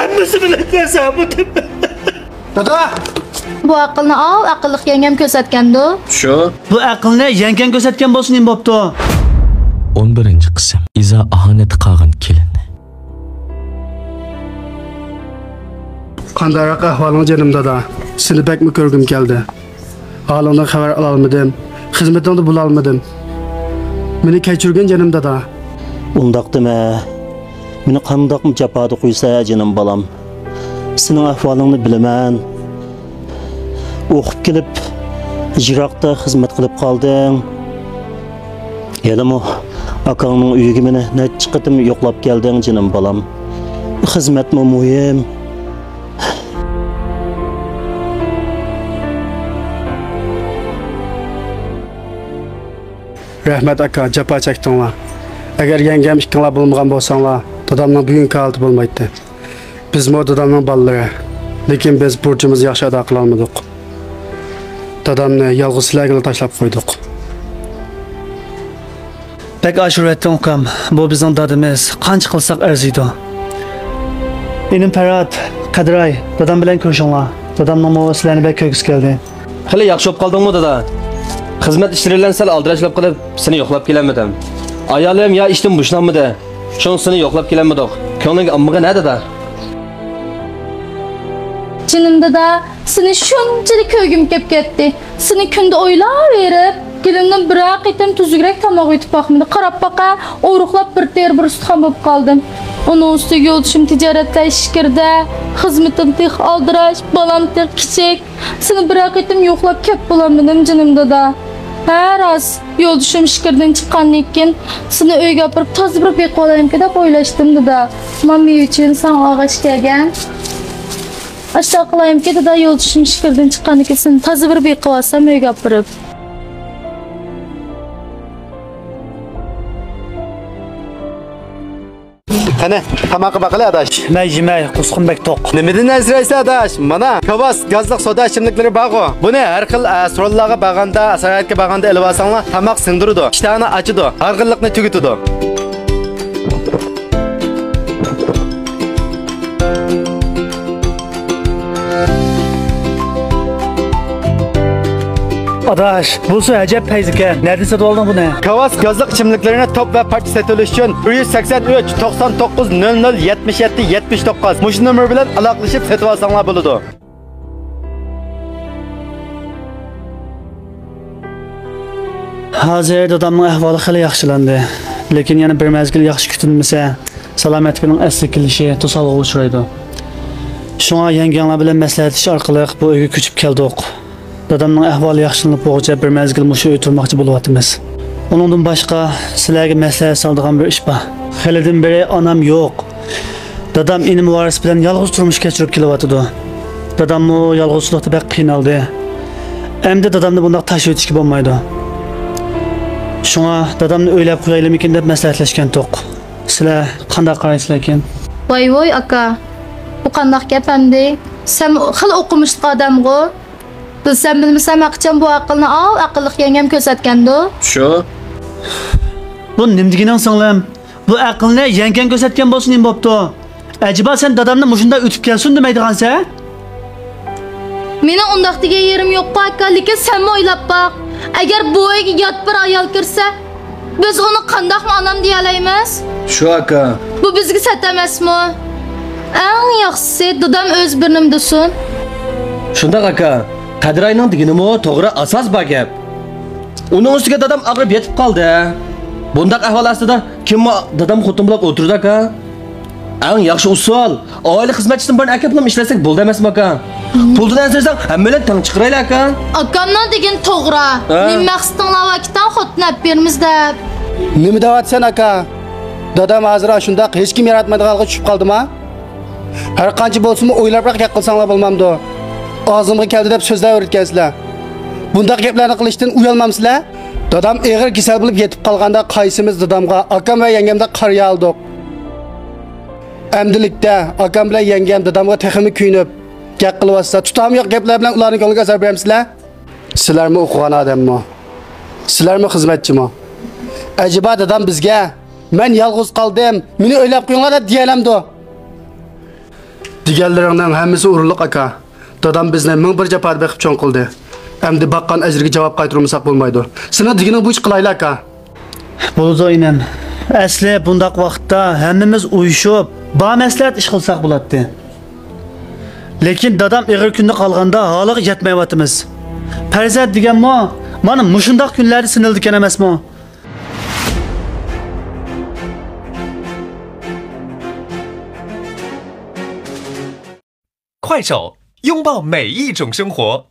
Hammasi bilan tasabbut. Dada! Bu aqlni al, aqlliq yengam ko'rsatgandi. Shu. Bu aqlni yengam ko'rsatgan bo'lsin nima bo'pti? 11-qism. Iza ahonati qilgan kelin. Qandaroq ahvoling jonim dada? Seni bakmi ko'rgim keldi. Holingdan xabar ola olmadim. Xizmatingni bula olmadim. Meni kechirgin jonim dada. Undaq dema. Meni qandaqmı jafoda qo'ysa jonim balam. Sening ahvolingni bilaman. O'qib kelib, Jiroqda xizmat qilib qolding. Yelimo akangning uyiga meni necha qatim yo'qlab kelding jonim balam. Xizmatmi muhim. Rahmat aka, jafo chekdinglar. Agar yengam ikkinlar bo'lmagan bo'lsanglar, dadamning bugungi holati bo'lmaydi. Biz dadamning bolalari, lekin biz burchimizni yaxshi ado qila olmadik. Dadamni yolg'iz sizlarga tashlab qo'ydik. Bek ashurətdən ukam, bu bizning dadimiz. Qancha qilsak arziydi. Enim Farad, Qadray, dadam bilan ko'rishinglar. Dadamning muvozlarni bek ko'gis keldi. Hali yaxshi bo'lib qoldingmi dada? Xizmat ishlari bilan sal aldirashlab qilib, seni yo'qlab kelmadim. Ayolim ya ishdan bo'shnamidi? Shun seni yo'qlab kelmadik. Ko'ngling ammiga nima dada? Jinimda da seni shunchalik ko'gim kelib ketdi. Seni kunda o'ylab berib, kelindan biroq etim tuzukroq tomoq yutib boqmadi. Qarab baqa, o'ruqlab bir ter bir ustxon bo'lib qoldim. Onun ustiga yo'lishim tijoratda ishkirda, xizmatim tex aldirash, balam tex kichik. Seni biroq etim yo'qlab kelib bo'lmadim jinimda da. Her az yo'lishim ishkirdan chiqqandan keyin seni uyga olib toza bir beqib olayimki deb o'ylashdim da. Mami uchun sen og'ash kelgan. Aşağı qılayım ki da yo'lishim ishkirdan chiqqandan keyin seni toza bir beqib olsam uyga olib. Qani, tamoqqa baqila adash. Mey, qusqun bek to'q. Nimadan azraysa adash? Mana kavas, gazliq soda ichimliklari bor-ku. Buni har xil asrollarga bag'anda, asaratga bag'anda elib olsanglar, tamoq sindiradi, ishtahni ochidi, arg'illikni tugitadi. Adaş, bu acayip payzike. Nerede satın aldın bunu? Kavas gazliq ichimliklarni top va parti sotilishi uchun 383 99 00 77 79 mush nomer bilan aloqalashib sotib olsanglar bo'ladi. Hozir dadamning ahvoli xili yaxshilandi. Lekin yana bir mezgil yaxshi kutilmasa, salomatligining asli kelishi to'solg'a uchraydi. Shunga yangilar bilan maslahatlanish orqali bu uyga ko'chib keldik. Dadamning ahvoli yaxshilanib bo'lguncha bir mezgil mushu uy turmoqchi bo'lyapmiz. Uningdan boshqa sizlarga maslahat soladigan bir ish bor. Xilidan beri onam yo'q. Dadam inim varis bilan yolg'iz turmush kechirib kelyapti. Dadamni yolg'izlikda bek qiynaldi. Endi dadamni bundoq tashib o'tishga bo'lmaydi. Shunga dadamni o'ylab qo'yaylikmikin deb maslahatlashgan to'q. Sizlar qanday qaraysizlar ekan? Voy aka. Bu qanday gap endi? Sen xil o'qimishli odamg'o. Bilsem bilmasam aqcham bu aqlni al, aqlliq yengam ko'rsatgandi. Shu. Bu nima deganing singlim? Bu aqlni yengam ko'rsatgan bo'lsin nima bo'pti? Ajiba sen dadamni mushunda o'tib kelsin demaydigansa? Meni undaq degan yerim yo'q-ku aka, lekin sen o'ylab baq. Agar bu uyga yot bir ayol kirsa, biz uni qandaqmi onam deya olamiz? Shu aka. Bu bizga sat emasmi? Eng yaxshisi dadam o'z birnimdasin. Shunda aka, Qadrayning deganimi to'g'ri asos bor gap. Uning ustiga dadam og'rib yetib qoldi. Bundaq ahvol ostida kim dadam xotin bilan o'tirdi aka? Eng yaxshi usul, oila xizmatchisidan bir aka bilan ishlasak bo'ldi emasmi aka? Puldan ansirsan, hammalar tang chiqiraylar aka. Akamdan degan to'g'ri. Men maqsadinglar vaqtdan xotin olib beramiz deb. Nima deyapsan aka? Dadam hozir shundaq hech kim yaratmaydiganga tushib qoldimi? Har qancha bo'lsa-mu o'ylabroq gap qilsanglar bo'lmamdi. Ağzımga keldi deb so'zlar o'rgatgansizlar. Bundaq gaplarni qilishdan uyalmamsizlar? Dadam og'ir kasal bo'lib yetib qolganda qaysimiz dadamga, akam va yangamda qariya oldik. Amdilikda akam bilan yangam dadamga texmi kuyinib, gap qilyapsa, tutam yo'q gaplar bilan ularning ko'ngliga zarar beramsizlar? Sizlarmi o'qigan odammi? Sizlarmi xizmatchimi? Ajiba dadam bizga, "Men yolg'iz qoldim, meni o'ylab qo'yinglar" deb deyalamdi. Deganlaringning hammasi urliq aka. Dadam bizni ming bir jafar beqib cho'ng qildi. Endi baqqan ajriga javob qaytarmasak bo'lmaydi. Seni deganing bu ish qilaylik aka. Bo'ldi inan. Asli bundaq vaqtda hammamiz uyushib, ba maslahat ish qilsak bo'ladi. Lekin dadam ig'ir kunda qolganda holiga yetmayapmiz. Farzand deganmi, mana mushundaq kunlarda sinildi ekan emasmi? 快手，拥抱每一种生活。